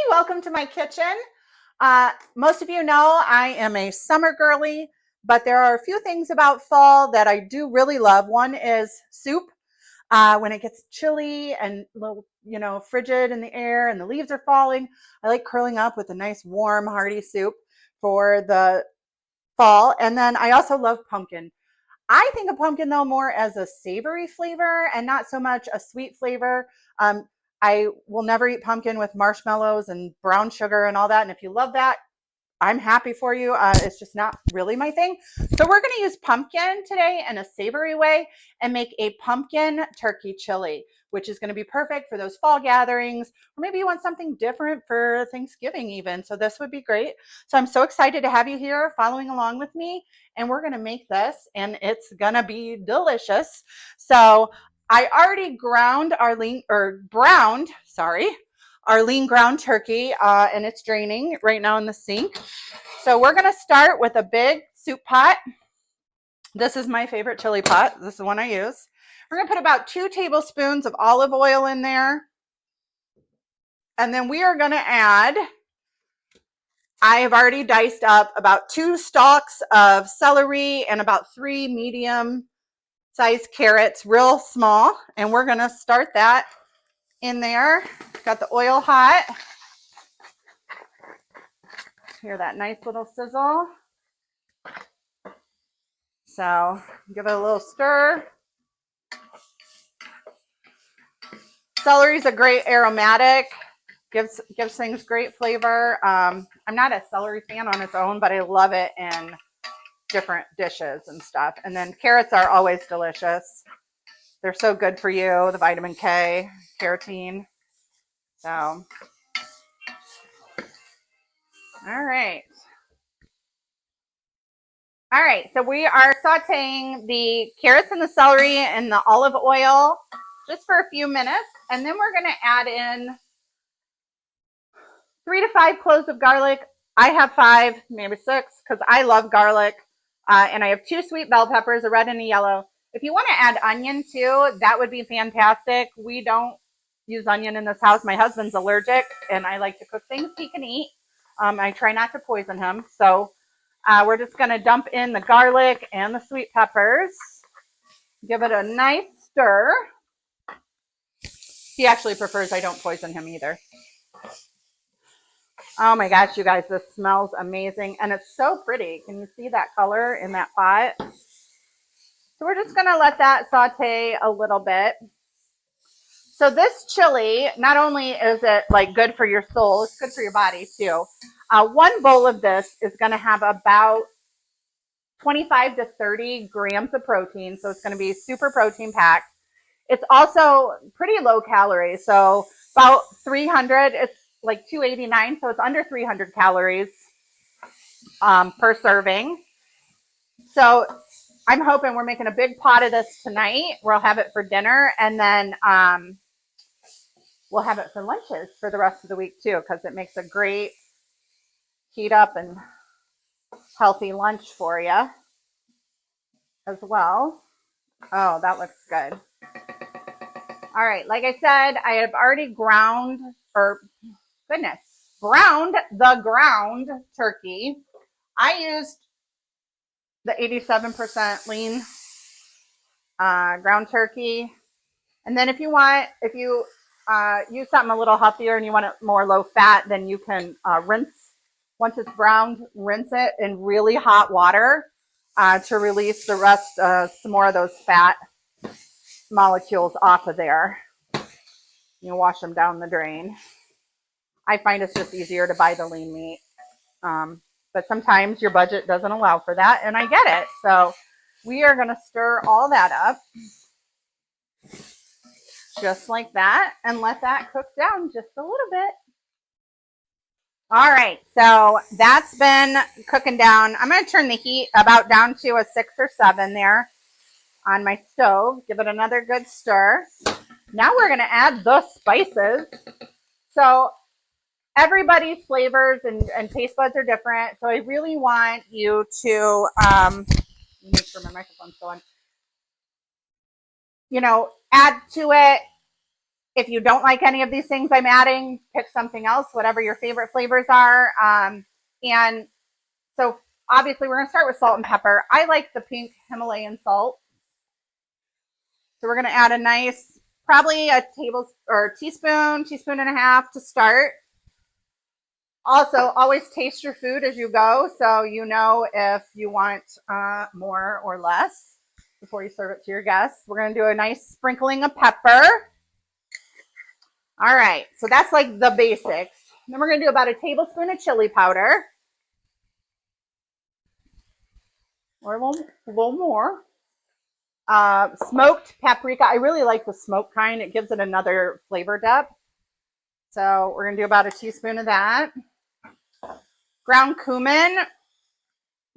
welcome to my kitchen. Most of you know I am a summer girly, but there are a few things about fall that I do really love. One is soup. When it gets chilly and a little, frigid in the air and the leaves are falling, I like curling up with a nice warm, hearty soup for the fall. And then I also love pumpkin. I think of pumpkin though more as a savory flavor and not so much a sweet flavor. I will never eat pumpkin with marshmallows and brown sugar and all that. And if you love that, I'm happy for you. It's just not really my thing. So we're going to use pumpkin today in a savory way and make a pumpkin turkey chili, which is going to be perfect for those fall gatherings, or maybe you want something different for Thanksgiving even. So this would be great. So I'm so excited to have you here following along with me, and we're going to make this and it's going to be delicious. So I already browned our lean ground turkey, and it's draining right now in the sink. So we're going to start with a big soup pot. This is my favorite chili pot. This is the one I use. We're going to put about 2 tablespoons of olive oil in there. And then we are going to add, I have already diced up about 2 stalks of celery and about 3 medium-sized carrots, real small. And we're going to start that in there. Got the oil hot. Hear that nice little sizzle. So give it a little stir. Celery is a great aromatic, gives things great flavor. I'm not a celery fan on its own, but I love it in different dishes and stuff. And then carrots are always delicious. They're so good for you, the vitamin K, carotene. So, all right. All right, so we are sauteing the carrots and the celery in the olive oil just for a few minutes. And then we're going to add in 3 to 5 cloves of garlic. I have 5, maybe 6, because I love garlic. And I have 2 sweet bell peppers, a red and a yellow. If you want to add onion too, that would be fantastic. We don't use onion in this house. My husband's allergic, and I like to cook things he can eat. I try not to poison him. So we're just going to dump in the garlic and the sweet peppers. Give it a nice stir. He actually prefers I don't poison him either. Oh my gosh, you guys, this smells amazing. And it's so pretty. Can you see that color in that pot? So we're just going to let that saute a little bit. So this chili, not only is it like good for your soul, it's good for your body too. 1 bowl of this is going to have about 25 to 30 grams of protein. So it's going to be super protein packed. It's also pretty low calories. So about 300, it's like 289. So it's under 300 calories per serving. So I'm hoping we're making a big pot of this tonight. We'll have it for dinner, and then we'll have it for lunches for the rest of the week too, because it makes a great heat up and healthy lunch for you as well. Oh, that looks good. All right, like I said, I have already browned the ground turkey. I used the 87% lean ground turkey. And then if you use something a little healthier and you want it more low fat, then you can rinse. Once it's browned, rinse it in really hot water to release the rest, some more of those fat molecules off of there. You wash them down the drain. I find it's just easier to buy the lean meat. But sometimes your budget doesn't allow for that, and I get it. So we are going to stir all that up just like that and let that cook down just a little bit. All right, so that's been cooking down. I'm going to turn the heat about down to a 6 or 7 there on my stove. Give it another good stir. Now we're going to add the spices. So everybody's flavors and taste buds are different. So I really want you to make sure my microphone's going. Add to it If you don't like any of these things I'm adding, pick something else, whatever your favorite flavors are. And so obviously we're going to start with salt and pepper. I like the pink Himalayan salt. So we're going to add a nice, probably a teaspoon and a half to start. Also, always taste your food as you go, so you know if you want more or less before you serve it to your guests. We're going to do a nice sprinkling of pepper. All right, so that's like the basics. Then we're going to do about a tablespoon of chili powder. Or a little more. Smoked paprika. I really like the smoked kind. It gives it another flavor depth. So we're going to do about a teaspoon of that. Ground cumin. I'm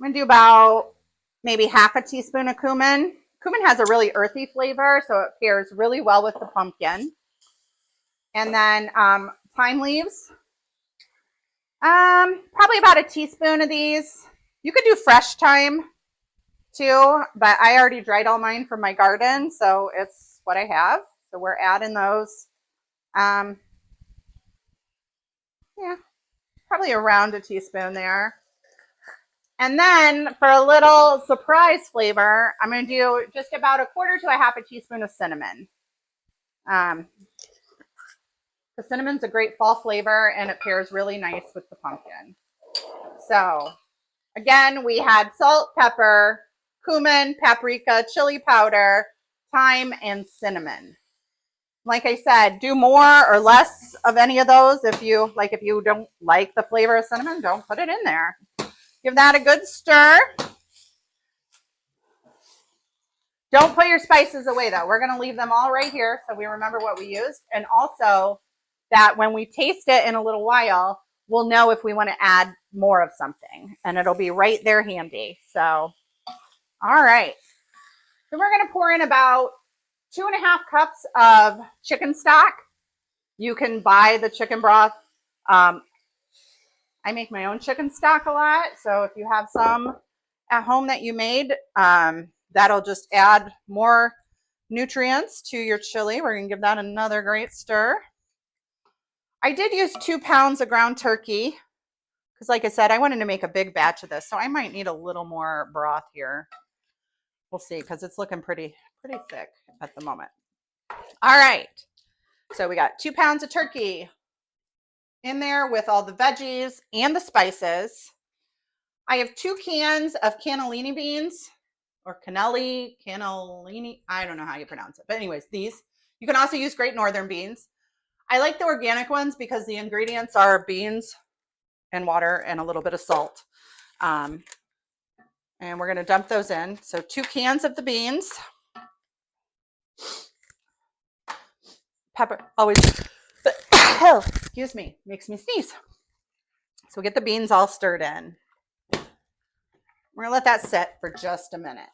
going to do about maybe half a teaspoon of cumin. Cumin has a really earthy flavor, so it pairs really well with the pumpkin. And then thyme leaves. Probably about a teaspoon of these. You could do fresh thyme too, but I already dried all mine from my garden, so it's what I have. So we're adding those. Yeah, probably around a teaspoon there. And then for a little surprise flavor, I'm going to do just about a quarter to a half a teaspoon of cinnamon. The cinnamon's a great fall flavor, and it pairs really nice with the pumpkin. So again, we had salt, pepper, cumin, paprika, chili powder, thyme, and cinnamon. Like I said, do more or less of any of those. If you don't like the flavor of cinnamon, don't put it in there. Give that a good stir. Don't put your spices away though. We're going to leave them all right here so we remember what we used. And also that when we taste it in a little while, we'll know if we want to add more of something, and it'll be right there handy. So, all right. So we're going to pour in about 2.5 cups of chicken stock. You can buy the chicken broth. I make my own chicken stock a lot. So if you have some at home that you made, that'll just add more nutrients to your chili. We're going to give that another great stir. I did use 2 pounds of ground turkey because, like I said, I wanted to make a big batch of this. So I might need a little more broth here. We'll see, because it's looking pretty thick at the moment. All right. So we got 2 pounds of turkey in there with all the veggies and the spices. I have 2 cans of cannellini beans, or cannellini. I don't know how you pronounce it. But anyways, these. You can also use Great Northern beans. I like the organic ones because the ingredients are beans and water and a little bit of salt. And we're going to dump those in. So 2 cans of the beans. Pepper, always, oh, excuse me, makes me sneeze. So we get the beans all stirred in. We're going to let that sit for just a minute.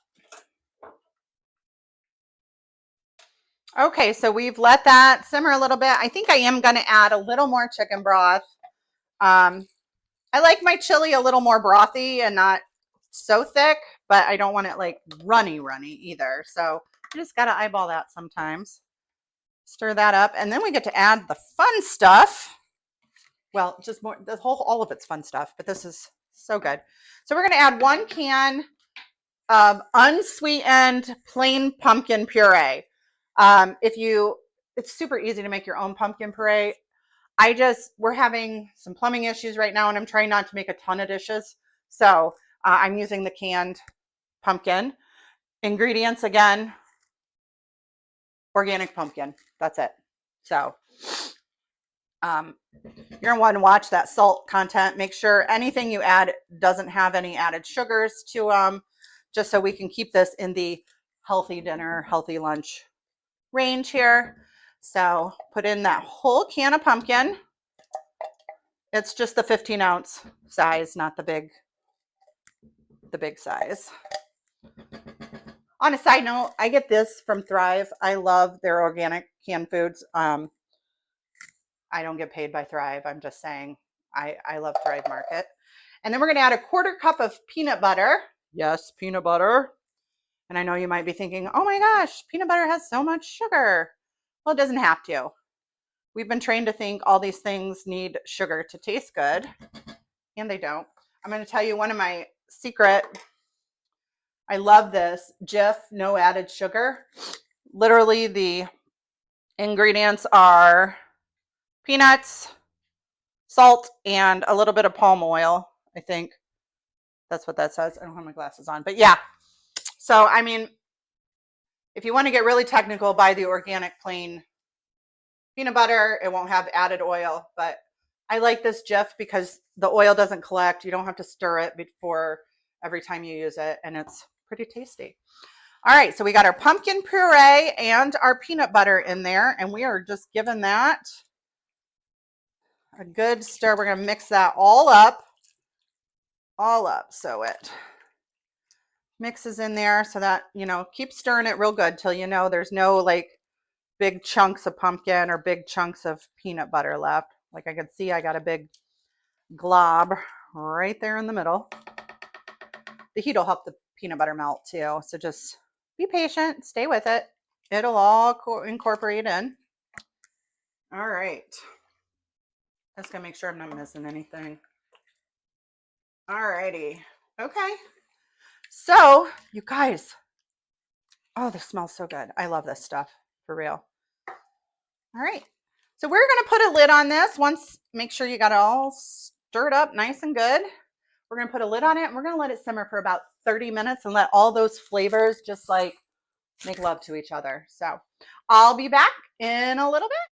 Okay, so we've let that simmer a little bit. I think I am going to add a little more chicken broth. I like my chili a little more brothy and not so thick, but I don't want it like runny either. So you just got to eyeball that sometimes. Stir that up, and then we get to add the fun stuff. Well, just more, all of it's fun stuff, but this is so good. So we're going to add 1 can of unsweetened plain pumpkin puree. It's super easy to make your own pumpkin puree. We're having some plumbing issues right now, and I'm trying not to make a ton of dishes. So I'm using the canned pumpkin. Ingredients, again, organic pumpkin. That's it. So you're going to want to watch that salt content. Make sure anything you add doesn't have any added sugars to just so we can keep this in the healthy dinner, healthy lunch range here. So put in that whole can of pumpkin. It's just the 15-ounce size, not the big size. On a side note, I get this from Thrive. I love their organic canned foods. I don't get paid by Thrive. I'm just saying I love Thrive Market. And then we're going to add a 1/4 cup of peanut butter. Yes, peanut butter. And I know you might be thinking, oh my gosh, peanut butter has so much sugar. Well, it doesn't have to. we've been trained to think all these things need sugar to taste good, and they don't. I'm going to tell you one of my secret. I love this Jif, no added sugar. Literally, the ingredients are peanuts, salt, and a little bit of palm oil. I think that's what that says. I don't have my glasses on, but yeah. So, I mean, if you want to get really technical, buy the organic plain peanut butter. It won't have added oil, but I like this Jif because the oil doesn't collect. You don't have to stir it before every time you use it, and it's pretty tasty. All right, so we got our pumpkin puree and our peanut butter in there, and we are just giving that a good stir. We're going to mix that all up so it mixes in there, so that, keep stirring it real good till there's no like big chunks of pumpkin or big chunks of peanut butter left. Like I can see I got a big glob right there in the middle. The heat will help the peanut butter melt too, so just be patient, stay with it. It'll all incorporate in. All right. Just gonna make sure I'm not missing anything. All righty. Okay. So, you guys, oh, this smells so good. I love this stuff, for real. All right. So we're gonna put a lid on this. Make sure you got it all stirred up nice and good. We're gonna put a lid on it, and we're gonna let it simmer for about 30 minutes and let all those flavors just like make love to each other. So I'll be back in a little bit.